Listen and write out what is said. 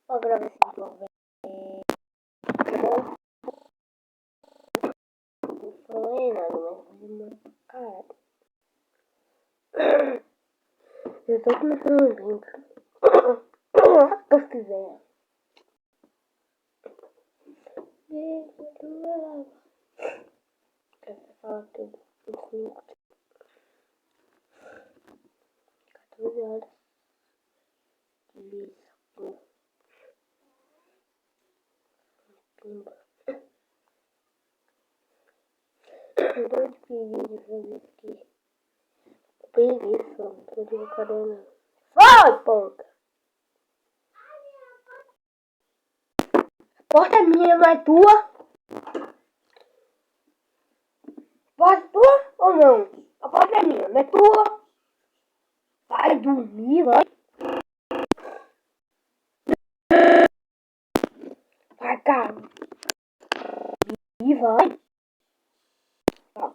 Vou gravar esse vídeo, velho. Não falei nada, mas cara, eu tô começando a brincar. Se quiser. Quer falar tudo? 14 horas. Isso. Pimba. Eu tô de preguiça de fazer isso aqui. Preguiça, não tô de carona. Vai, ponta! A porta é minha, não é tua? Porta é tua ou não? A porta é minha, não é tua? Vai dormir, vai. Vai, cara. E vai. Tá,